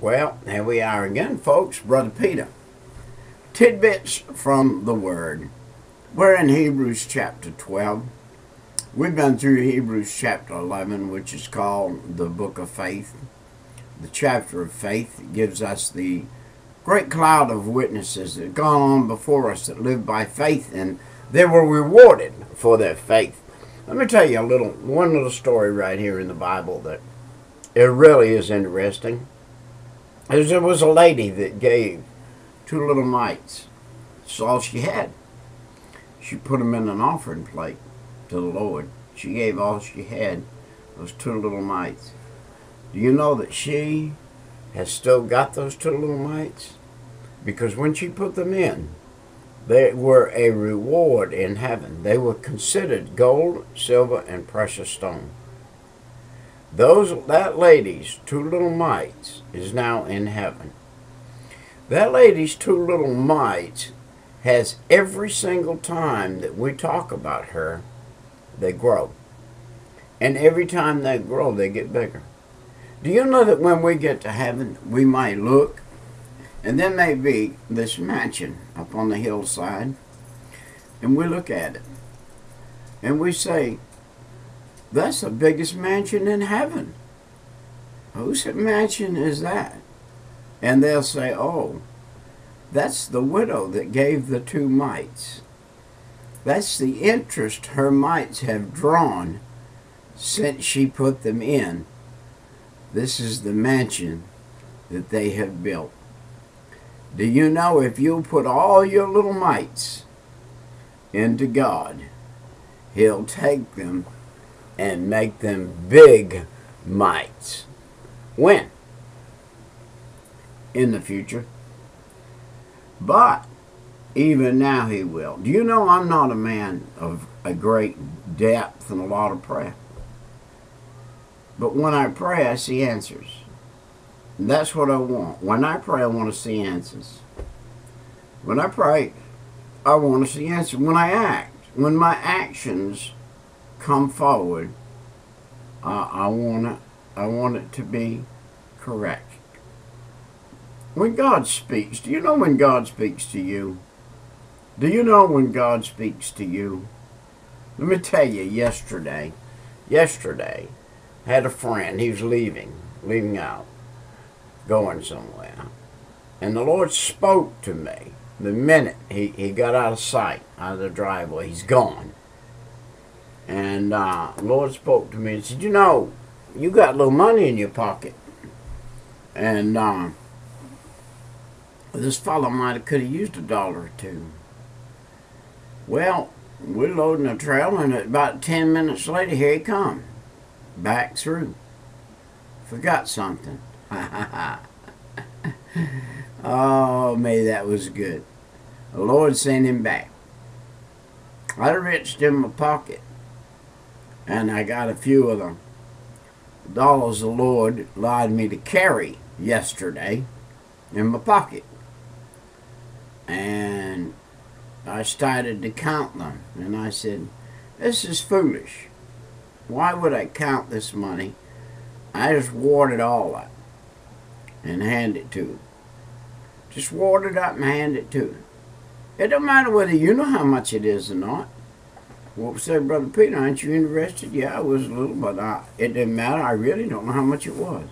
Well, here we are again, folks. Brother Peter. Tidbits from the Word. We're in Hebrews chapter 12. We've been through Hebrews chapter 11, which is called the Book of Faith. The chapter of faith gives us the great cloud of witnesses that have gone on before us that lived by faith, and they were rewarded for their faith. Let me tell you one little story right here in the Bible that it really is interesting. There was a lady that gave 2 little mites. That's all she had. She put them in an offering plate to the Lord. She gave all she had, those 2 little mites. Do you know that she has still got those 2 little mites? Because when she put them in, they were a reward in heaven. They were considered gold, silver, and precious stone. That lady's 2 little mites is now in heaven. That lady's 2 little mites has every single time that we talk about her, they grow. And every time they grow, they get bigger. Do you know that when we get to heaven, we might look, and there may be this mansion up on the hillside, and we look at it, and we say, that's the biggest mansion in heaven. Whose mansion is that? And they'll say, oh, that's the widow that gave the 2 mites. That's the interest her mites have drawn since she put them in. This is the mansion that they have built. Do you know if you put all your little mites into God, He'll take them and make them big mites. When? In the future. But even now He will. Do you know I'm not a man of a great depth and a lot of prayer? But when I pray, I see answers. And that's what I want. When I pray, I want to see answers. When I pray, I want to see answers. When I act, when my actions come forward, I want it to be correct. When God speaks, do you know when God speaks to you? Do you know when God speaks to you? Let me tell you, yesterday, I had a friend. He was leaving out, going somewhere. And the Lord spoke to me the minute he got out of sight, out of the driveway. He's gone. And the Lord spoke to me and said, you know, you got a little money in your pocket. And this fellow could have used $1 or 2. Well, we're loading a trailer, and about 10 minutes later, here he come. Back through. Forgot something. Oh, may that was good. The Lord sent him back. I reached in my pocket, and I got a few of the dollars the Lord allowed me to carry yesterday in my pocket. And I started to count them, and I said, this is foolish. Why would I count this money? I just ward it all up and hand it to him. Just ward it up and hand it to him. It don't matter whether you know how much it is or not. Well, say, Brother Peter, aren't you interested? Yeah, I was a little, but it didn't matter. I really don't know how much it was.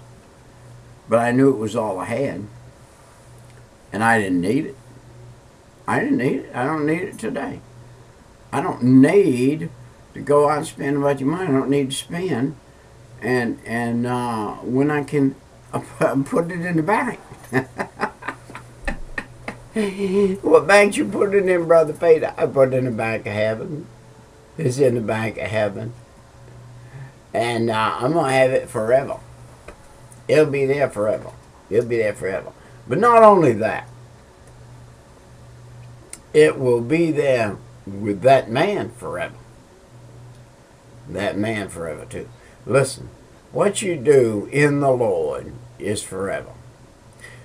But I knew it was all I had. And I didn't need it. I didn't need it. I don't need it today. I don't need to go out and spend a bunch of money. I don't need to spend. And when I can put it in the bank. What bank you put it in, Brother Peter? I put it in the bank of heaven. It's in the bank of heaven. And I'm going to have it forever. It'll be there forever. It'll be there forever. But not only that. It will be there with that man forever. That man forever too. Listen, what you do in the Lord is forever.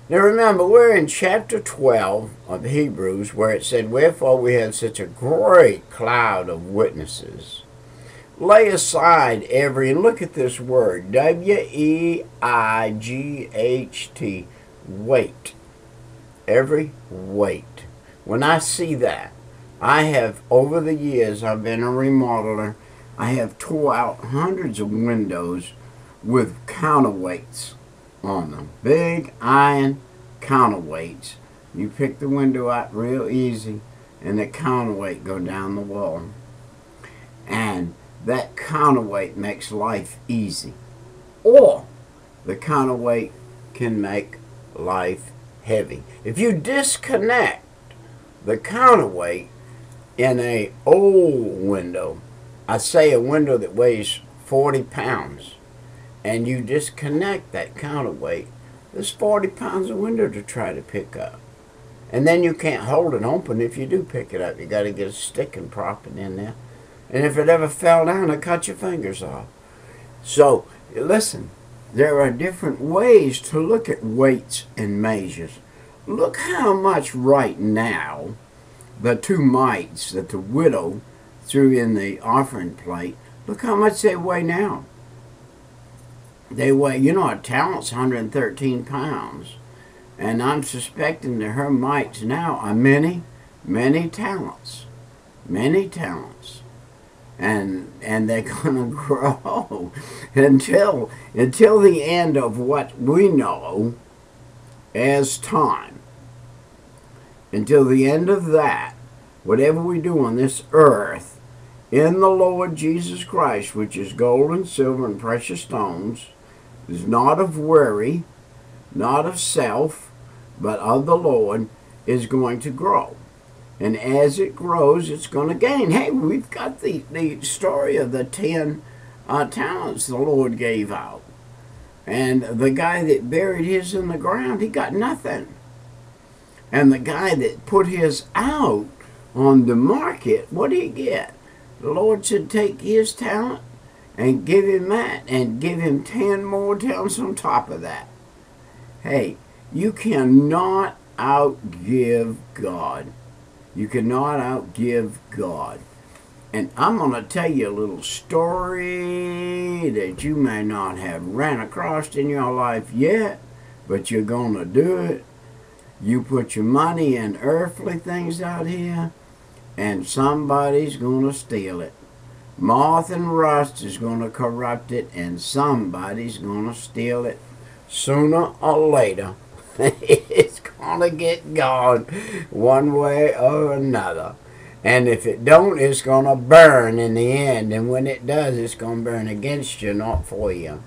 Now remember, we're in chapter 12 of Hebrews, where it said, wherefore we have such a great cloud of witnesses. Lay aside every, and look at this word, W-E-I-G-H-T, weight. Every weight. When I see that, I have, over the years, I've been a remodeler, I have tore out hundreds of windows with counterweights on them. Big iron counterweights. You pick the window out real easy, and the counterweight go down the wall. And that counterweight makes life easy. Or the counterweight can make life heavy. If you disconnect the counterweight in a old window, I say a window that weighs 40 pounds, and you disconnect that counterweight, there's 40 pounds of window to try to pick up. And then you can't hold it open if you do pick it up. You got to get a stick and prop it in there. And if it ever fell down, it'll cut your fingers off. So, listen, there are different ways to look at weights and measures. Look how much right now the 2 mites that the widow threw in the offering plate, look how much they weigh now. They weigh, you know, a talent's 113 pounds. And I'm suspecting that her mites now are many, many talents. Many talents. And they're going to grow until the end of what we know as time. Until the end of that, whatever we do on this earth, in the Lord Jesus Christ, which is gold and silver and precious stones, is not of worry, not of self, but of the Lord, is going to grow. And as it grows, it's going to gain. Hey, we've got the story of the 10 talents the Lord gave out. And the guy that buried his in the ground, he got nothing. And the guy that put his out on the market, what did he get? The Lord said, take his talent and give him that, and give him 10 more talents on top of that. Hey, you cannot outgive God. You cannot outgive God. And I'm going to tell you a little story that you may not have ran across in your life yet, but you're going to do it. You put your money in earthly things out here, and somebody's going to steal it. Moth and rust is going to corrupt it, and somebody's going to steal it. Sooner or later, it's going to get gone one way or another. And if it don't, it's going to burn in the end. And when it does, it's going to burn against you, not for you.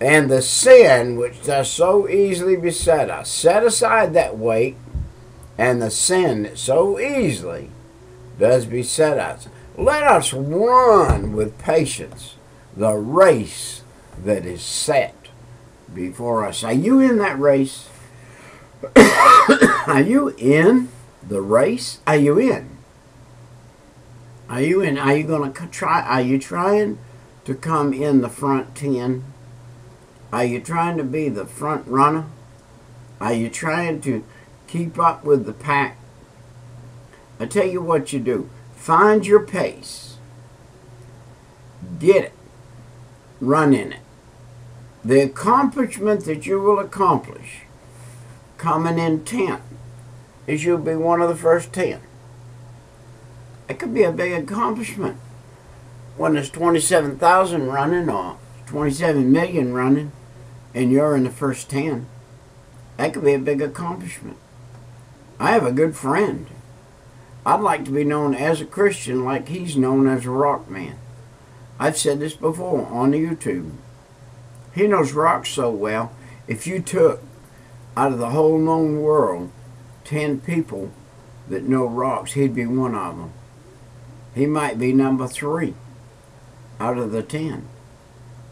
And the sin which does so easily beset us, set aside that weight and the sin that so easily does beset us. Let us run with patience the race that is set before us. Are you in that race? Are you in the race? Are you in? Are you in? Are you going to try? Are you trying to come in the front 10? Are you trying to be the front runner? Are you trying to keep up with the pack? I tell you what you do. Find your pace. Get it. Run in it. The accomplishment that you will accomplish coming in 10th is you'll be one of the first 10. It could be a big accomplishment when there's 27,000 running or 27 million running and you're in the first 10. That could be a big accomplishment. I have a good friend. I'd like to be known as a Christian like he's known as a rock man. I've said this before on YouTube. He knows rocks so well, if you took out of the whole known world 10 people that know rocks, he'd be one of them. He might be number 3 out of the 10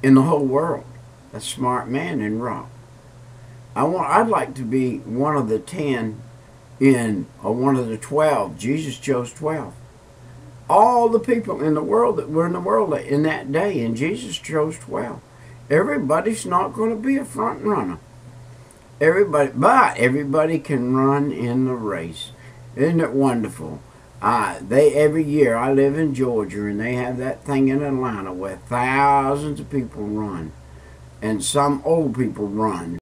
in the whole world. A smart man in rock. I'd like to be one of the 10 or one of the 12. Jesus chose 12. All the people in the world that were in the world in that day, and Jesus chose 12. Everybody's not going to be a front runner. But everybody can run in the race. Isn't it wonderful? They every year, I live in Georgia, and they have that thing in Atlanta where thousands of people run, and some old people run.